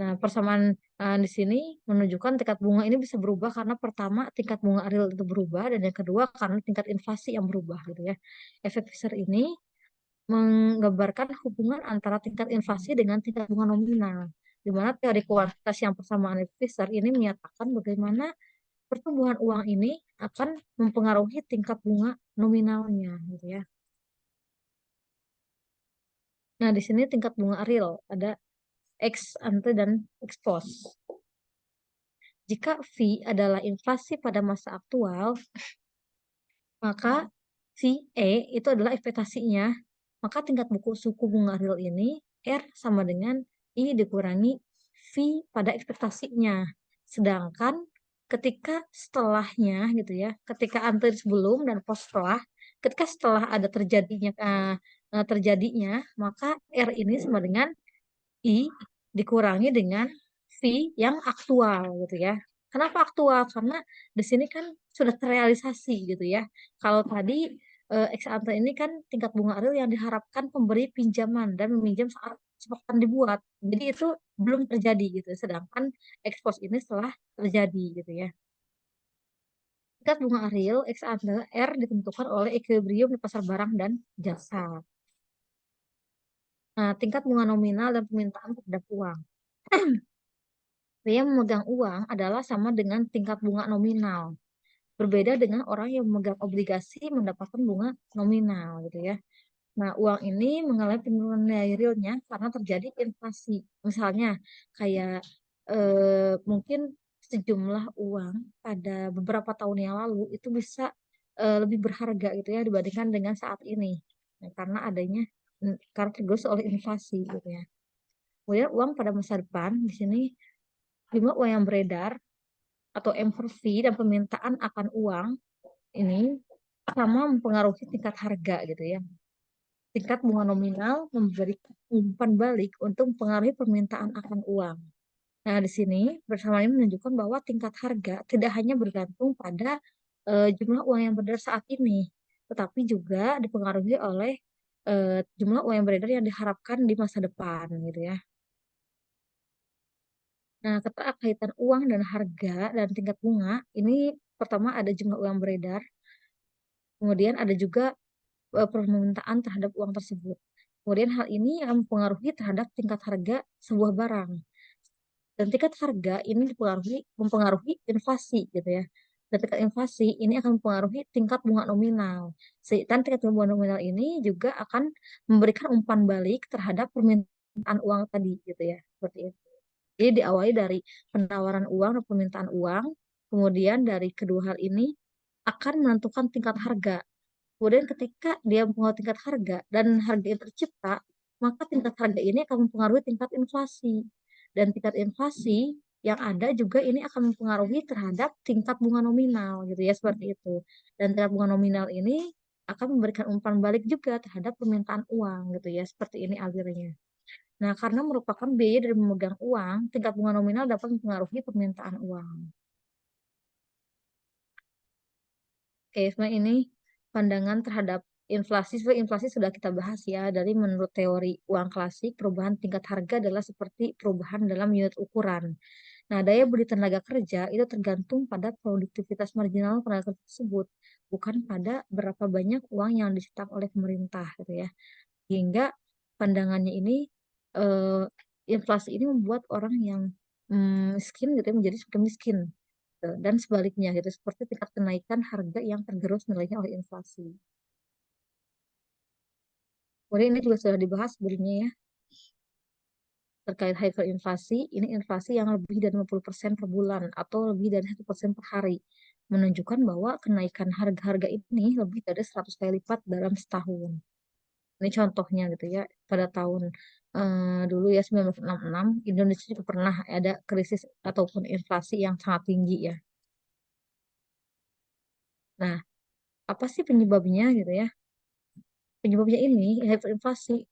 Nah, persamaan di sini menunjukkan tingkat bunga ini bisa berubah karena pertama tingkat bunga real itu berubah dan yang kedua karena tingkat inflasi yang berubah gitu ya. Efek Fisher ini menggambarkan hubungan antara tingkat inflasi dengan tingkat bunga nominal. Di mana teori kuantitas yang persamaan Fisher ini menyatakan bagaimana pertumbuhan uang ini akan mempengaruhi tingkat bunga nominalnya gitu ya. Nah, di sini tingkat bunga real ada ex ante dan ex post. Jika V adalah inflasi pada masa aktual, maka VE itu adalah ekspektasinya. Maka tingkat suku bunga real ini R sama dengan I dikurangi V pada ekspektasinya. Sedangkan ketika setelahnya gitu ya, ketika ante sebelum dan post setelah, ketika setelah ada terjadinya, maka R ini sama dengan I dikurangi dengan V yang aktual gitu ya. Kenapa aktual? Karena di sini kan sudah terrealisasi gitu ya. Kalau tadi ex ante ini kan tingkat bunga real yang diharapkan pemberi pinjaman dan meminjam saat kesepakatan dibuat. Jadi itu belum terjadi gitu. Sedangkan ex post ini setelah terjadi gitu ya. Tingkat bunga real ex ante R ditentukan oleh equilibrium di pasar barang dan jasa. Nah, tingkat bunga nominal dan permintaan terhadap uang. Yang memegang uang adalah sama dengan tingkat bunga nominal. Berbeda dengan orang yang memegang obligasi mendapatkan bunga nominal gitu ya. Nah, uang ini mengalami penurunan nilai realnya karena terjadi inflasi. Misalnya kayak mungkin sejumlah uang pada beberapa tahun yang lalu itu bisa lebih berharga gitu ya dibandingkan dengan saat ini. Nah, karena tergerus oleh inflasi gitu ya. Kemudian uang pada masa depan di sini jumlah uang yang beredar atau MRV dan permintaan akan uang ini sama mempengaruhi tingkat harga gitu ya. Tingkat bunga nominal memberikan umpan balik untuk mempengaruhi permintaan akan uang. Nah, di sini bersama ini menunjukkan bahwa tingkat harga tidak hanya bergantung pada jumlah uang yang beredar saat ini, tetapi juga dipengaruhi oleh jumlah uang yang beredar yang diharapkan di masa depan gitu ya. Nah, keterkaitan uang dan harga dan tingkat bunga, ini pertama ada jumlah uang beredar, kemudian ada juga permintaan terhadap uang tersebut. Kemudian hal ini akan mempengaruhi terhadap tingkat harga sebuah barang. Dan tingkat harga ini mempengaruhi inflasi gitu ya. Dan tingkat inflasi ini akan mempengaruhi tingkat bunga nominal. Dan tingkat bunga nominal ini juga akan memberikan umpan balik terhadap permintaan uang tadi gitu ya. Seperti itu. Jadi diawali dari penawaran uang dan permintaan uang, kemudian dari kedua hal ini akan menentukan tingkat harga. Kemudian ketika dia mempengaruhi tingkat harga dan harga yang tercipta, maka tingkat harga ini akan mempengaruhi tingkat inflasi. Dan tingkat inflasi yang ada juga ini akan mempengaruhi terhadap tingkat bunga nominal gitu ya, seperti itu. Dan tingkat bunga nominal ini akan memberikan umpan balik juga terhadap permintaan uang gitu ya, seperti ini alirnya. Nah, karena merupakan biaya dari memegang uang, tingkat bunga nominal dapat mempengaruhi permintaan uang. Oke, sebenarnya ini pandangan terhadap inflasi. Sebenarnya inflasi sudah kita bahas ya, dari menurut teori uang klasik, perubahan tingkat harga adalah seperti perubahan dalam unit ukuran. Nah, daya beli tenaga kerja itu tergantung pada produktivitas marginal tenaga kerja tersebut. bukan pada berapa banyak uang yang dicetak oleh pemerintah gitu ya. Hingga pandangannya ini eh, inflasi ini membuat orang yang miskin gitu ya menjadi semakin miskin gitu. Dan sebaliknya gitu seperti tingkat kenaikan harga yang tergerus nilainya oleh inflasi. Kemudian ini juga sudah dibahas sebelumnya ya terkait hyperinflasi. Ini inflasi yang lebih dari 50% per bulan atau lebih dari 1% per hari. Menunjukkan bahwa kenaikan harga-harga ini lebih dari 100 kali lipat dalam setahun. Ini contohnya gitu ya, pada tahun dulu ya 1966 Indonesia juga pernah ada krisis ataupun inflasi yang sangat tinggi ya. Nah, apa sih penyebabnya gitu ya? Penyebabnya ini hyperinflasi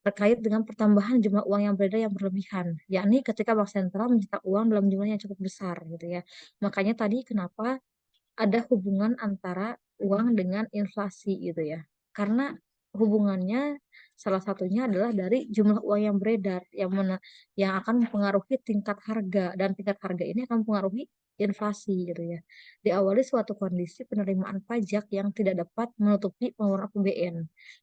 terkait dengan pertambahan jumlah uang yang beredar yang berlebihan, yakni ketika bank sentral mencetak uang dalam jumlah yang cukup besar gitu ya. Makanya tadi kenapa ada hubungan antara uang dengan inflasi gitu ya. Karena hubungannya salah satunya adalah dari jumlah uang yang beredar yang akan mempengaruhi tingkat harga dan tingkat harga ini akan mempengaruhi inflasi gitu ya. Diawali suatu kondisi penerimaan pajak yang tidak dapat menutupi pengeluaran APBN.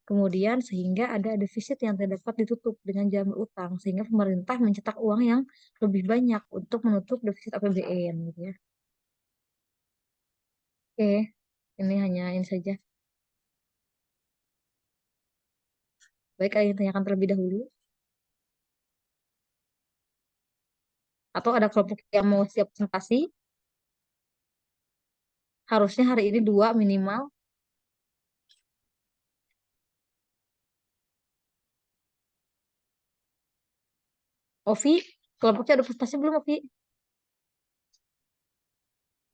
Kemudian sehingga ada defisit yang tidak dapat ditutup dengan jalan berutang sehingga pemerintah mencetak uang yang lebih banyak untuk menutup defisit APBN gitu ya. Oke, ini hanya ini saja. Baik, ada yang tanyakan terlebih dahulu. Atau ada kelompok yang mau siap presentasi. Harusnya hari ini 2 minimal. Ovi, kelompoknya ada presentasi belum, Ovi?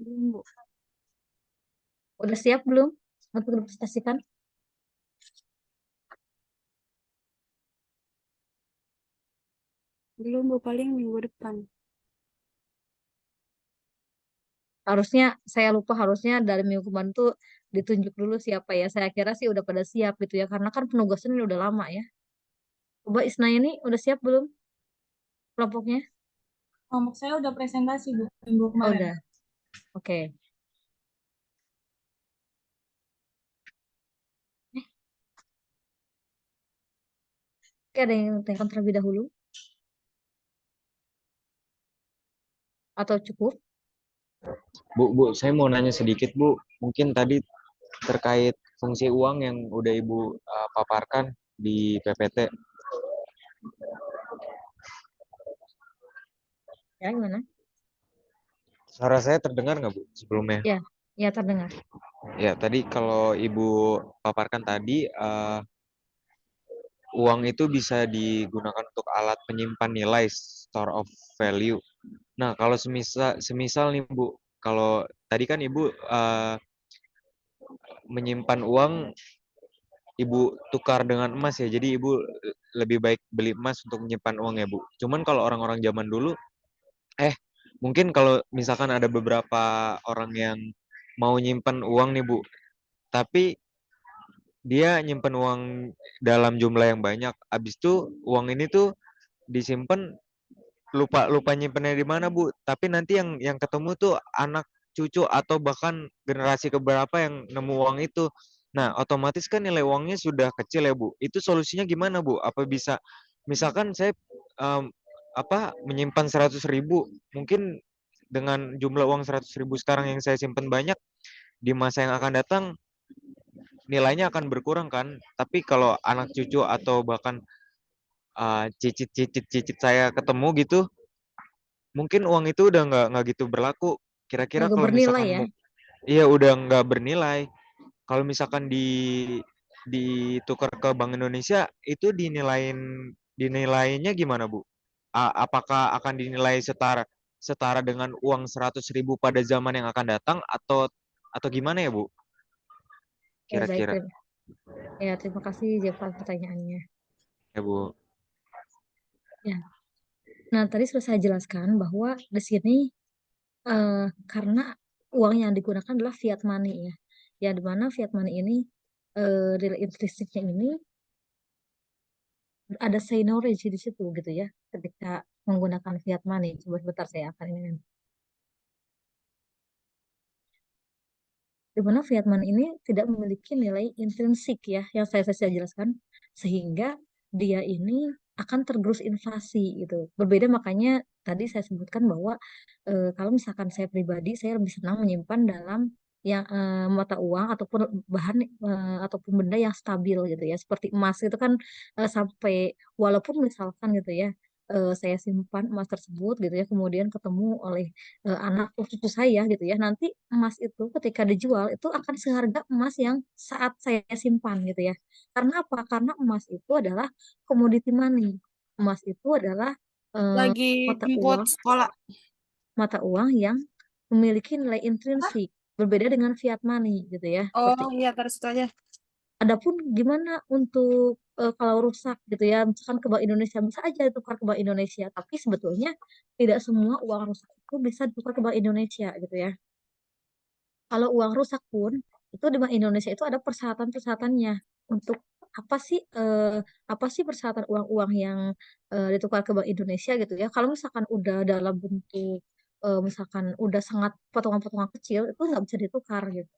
Belum, Bu. Udah siap belum untuk dipresentasikan? Belum, Bu, paling minggu depan. Harusnya, saya lupa harusnya dari minggu kemarin tuh ditunjuk dulu siapa ya. Saya kira sih udah pada siap gitu ya. Karena kan penugasan ini udah lama ya. Coba Isna ini udah siap belum kelompoknya? Kelompok saya udah presentasi Bu minggu Oh, kemarin. udah. Oke. Oke, ada yang tanyakan terlebih dahulu? Atau cukup? Bu, saya mau nanya sedikit, Bu. Mungkin tadi terkait fungsi uang yang udah Ibu paparkan di PPT. Ya, gimana? Suara saya terdengar nggak, Bu, sebelumnya? Ya, ya terdengar. Ya, tadi kalau Ibu paparkan tadi, uang itu bisa digunakan untuk alat penyimpan nilai, store of value. Nah, kalau semisal nih, Bu, kalau tadi kan Ibu menyimpan uang Ibu tukar dengan emas ya. Jadi Ibu lebih baik beli emas untuk menyimpan uang ya, Bu. Cuman kalau orang-orang zaman dulu, mungkin kalau misalkan ada beberapa orang yang mau nyimpan uang nih, Bu, tapi dia nyimpan uang dalam jumlah yang banyak. Habis itu uang ini tuh disimpan lupa lupa nyimpennya di mana, Bu. Tapi nanti yang ketemu tuh anak cucu atau bahkan generasi keberapa yang nemu uang itu. Nah, otomatis kan nilai uangnya sudah kecil ya, Bu. Itu solusinya gimana, Bu? Apa bisa misalkan saya menyimpan 100.000, mungkin dengan jumlah uang 100.000 sekarang yang saya simpan banyak, di masa yang akan datang nilainya akan berkurang kan? Tapi kalau anak cucu atau bahkan cicit saya ketemu gitu, mungkin uang itu udah nggak gitu berlaku. Kira-kira Nggak kalau bernilai misalkan ya. iya udah nggak bernilai. Kalau misalkan ditukar ke Bank Indonesia itu dinilainya gimana, Bu? Apakah akan dinilai setara setara dengan uang 100.000 pada zaman yang akan datang atau gimana ya, Bu? Ya, baik. Kira-kira Ya, terima kasih Jeff pertanyaannya. ya, Bu. Ya. Nah, tadi sudah saya jelaskan bahwa di sini karena uang yang digunakan adalah fiat money ya. Ya, di mana fiat money ini real intrinsicnya ini ada say knowledge di situ gitu ya. Ketika menggunakan fiat money, coba sebentar saya akan ini. di mana fiat money ini tidak memiliki nilai intrinsik ya, yang saya jelaskan, sehingga dia ini akan tergerus inflasi gitu. Berbeda makanya tadi saya sebutkan bahwa kalau misalkan saya pribadi, saya lebih senang menyimpan dalam yang mata uang ataupun bahan ataupun benda yang stabil gitu ya, seperti emas itu kan sampai walaupun misalkan gitu ya saya simpan emas tersebut gitu ya, kemudian ketemu oleh anak atau cucu saya gitu ya, nanti emas itu ketika dijual itu akan seharga emas yang saat saya simpan gitu ya. Karena apa? Karena emas itu adalah commodity money. Emas itu adalah eh, Lagi mata jemput uang sekolah. yang memiliki nilai intrinsik, berbeda dengan fiat money gitu ya. Seperti Oh iya, terus itu aja. Adapun gimana untuk kalau rusak gitu ya, misalkan ke Bank Indonesia bisa aja ditukar ke Bank Indonesia, tapi sebetulnya tidak semua uang rusak itu bisa ditukar ke Bank Indonesia gitu ya. Kalau uang rusak pun itu di Bank Indonesia itu ada persyaratan-persyaratannya untuk apa sih persyaratan uang-uang yang ditukar ke Bank Indonesia gitu ya. Kalau misalkan udah dalam bentuk misalkan udah sangat potongan-potongan kecil itu nggak bisa ditukar gitu.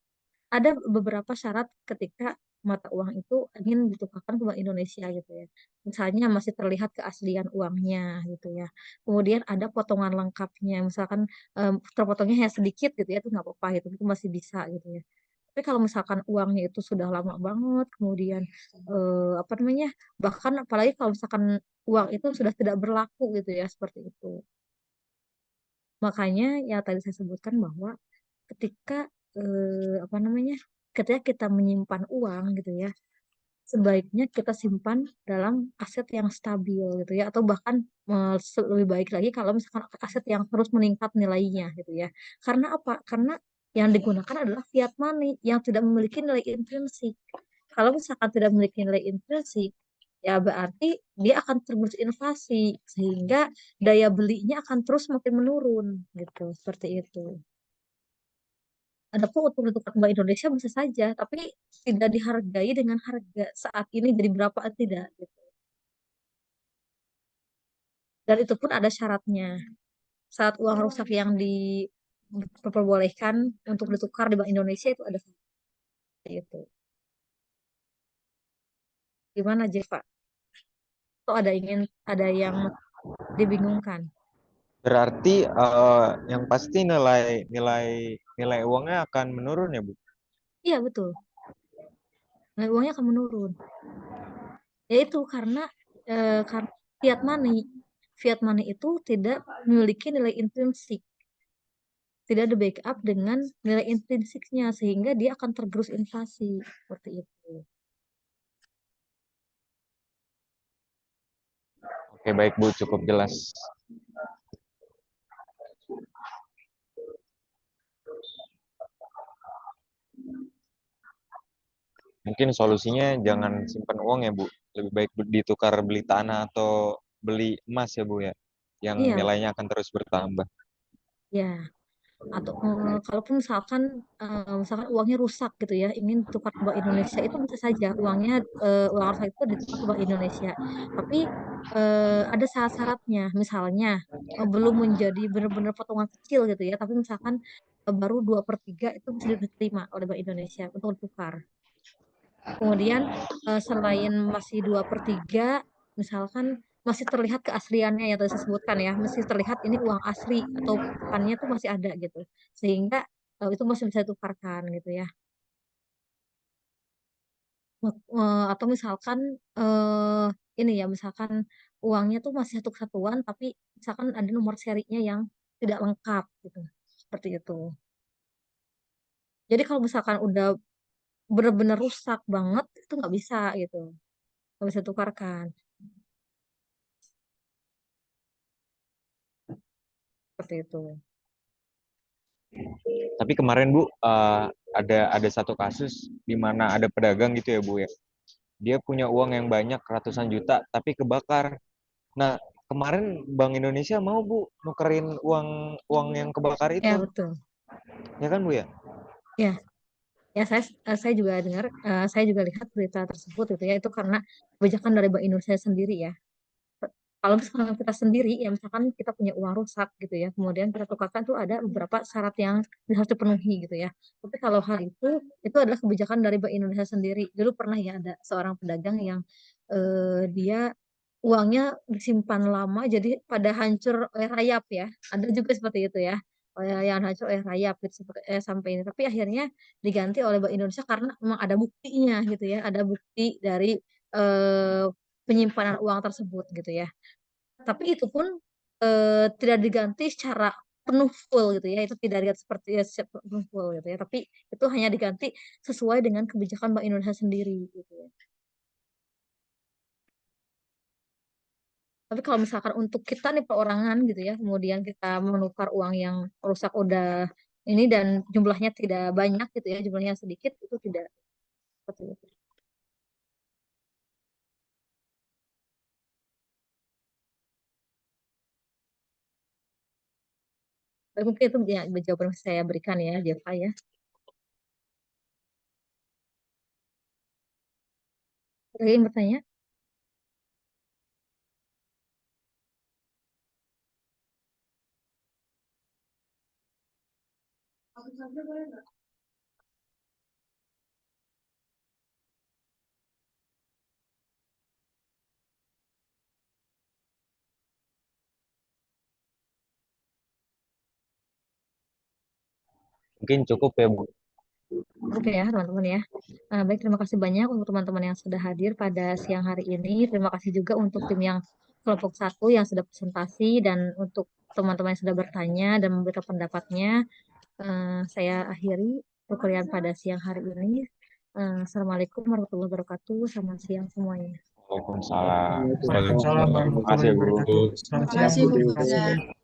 Ada beberapa syarat ketika mata uang itu ingin ditukarkan ke Bank Indonesia gitu ya. Misalnya masih terlihat keaslian uangnya gitu ya. Kemudian ada potongan lengkapnya, misalkan terpotongnya hanya sedikit gitu ya, itu nggak apa-apa gitu, itu masih bisa gitu ya. Tapi kalau misalkan uangnya itu sudah lama banget, kemudian apa namanya, bahkan apalagi kalau misalkan uang itu sudah tidak berlaku gitu ya, seperti itu. Makanya ya tadi saya sebutkan bahwa ketika apa namanya ketika kita menyimpan uang gitu ya sebaiknya kita simpan dalam aset yang stabil gitu ya atau bahkan lebih baik lagi kalau misalkan aset yang terus meningkat nilainya gitu ya karena apa karena yang digunakan adalah fiat money yang tidak memiliki nilai intrinsik kalau misalkan tidak memiliki nilai intrinsik ya berarti dia akan tergerus inflasi sehingga daya belinya akan terus makin menurun gitu seperti itu. Adapun untuk Bank Indonesia bisa saja, tapi tidak dihargai dengan harga saat ini jadi berapa tidak gitu. Dan itu pun ada syaratnya. Saat uang rusak yang diperbolehkan untuk ditukar di Bank Indonesia itu ada syarat itu. Gimana Jeva? Atau ada yang dibingungkan? Berarti yang pasti nilai nilai nilai uangnya akan menurun ya, Bu? Iya betul. Nilai uangnya akan menurun. Yaitu karena fiat money. Fiat money itu tidak memiliki nilai intrinsik. Tidak ada backup dengan nilai intrinsiknya sehingga dia akan tergerus inflasi seperti itu. Oke, baik Bu, cukup jelas. Mungkin solusinya jangan simpan uang ya, Bu. Lebih baik ditukar beli tanah atau beli emas ya, Bu ya. Yang Iya, nilainya akan terus bertambah. ya. Atau kalaupun misalkan uangnya rusak gitu ya, ingin tukar ke Bank Indonesia itu bisa saja uang rusak itu ditukar ke Bank Indonesia. Tapi ada syarat-syaratnya, misalnya belum menjadi benar-benar potongan kecil gitu ya, tapi misalkan baru 2/3 itu bisa diterima oleh Bank Indonesia untuk ditukar. Kemudian selain masih 2/3, misalkan masih terlihat keasliannya yang tadi saya sebutkan ya, masih terlihat ini uang asli atau patokannya tuh masih ada gitu, sehingga itu masih bisa ditukarkan gitu ya. Atau misalkan ini ya, misalkan uangnya tuh masih satu kesatuan, tapi misalkan ada nomor serinya yang tidak lengkap gitu, seperti itu. Jadi kalau misalkan udah benar-benar rusak banget itu nggak bisa gitu, nggak bisa tukarkan seperti itu. Tapi kemarin Bu, ada satu kasus di mana ada pedagang gitu ya Bu ya. Dia punya uang yang banyak ratusan juta tapi kebakar. Nah, kemarin Bank Indonesia mau Bu nukerin uang uang yang kebakar Ya itu. betul. Ya kan Bu ya? Ya, ya saya juga dengar, saya juga lihat berita tersebut gitu ya. Itu karena kebijakan dari Bank Indonesia sendiri ya. Kalau misalkan kita sendiri, ya misalkan kita punya uang rusak gitu ya, kemudian kita tukarkan tuh ada beberapa syarat yang harus dipenuhi gitu ya. Tapi kalau hal itu adalah kebijakan dari Bank Indonesia sendiri. Dulu pernah ya ada seorang pedagang yang dia uangnya disimpan lama, jadi pada hancur oleh rayap ya. Ada juga seperti itu ya, yang hancur oleh rayap gitu sampai ini. Tapi akhirnya diganti oleh Bank Indonesia karena memang ada buktinya gitu ya, ada bukti dari eh, penyimpanan uang tersebut gitu ya. Tapi itu pun tidak diganti secara penuh full gitu ya, itu tidak diganti seperti penuh full gitu ya, tapi itu hanya diganti sesuai dengan kebijakan Bank Indonesia sendiri gitu ya. Tapi kalau misalkan untuk kita nih perorangan gitu ya, kemudian kita menukar uang yang rusak udah ini dan jumlahnya tidak banyak gitu ya, jumlahnya sedikit, itu tidak seperti itu. Tapi mungkin itu ya jawaban yang saya berikan ya, Jeva ya. Ada yang bertanya? Mungkin cukup ya Bu. Oke ya teman-teman ya. Baik, terima kasih banyak untuk teman-teman yang sudah hadir pada siang hari ini. Terima kasih juga untuk tim yang kelompok 1 yang sudah presentasi dan untuk teman-teman yang sudah bertanya dan memberikan pendapatnya. Saya akhiri perkuliahan pada siang hari ini. Assalamualaikum warahmatullahi wabarakatuh. Selamat siang semuanya. Waalaikumsalam. Waalaikumsalam Terima kasih warahmatullahi Bu. wabarakatuh. Selamat siang, Bu. Terima kasih.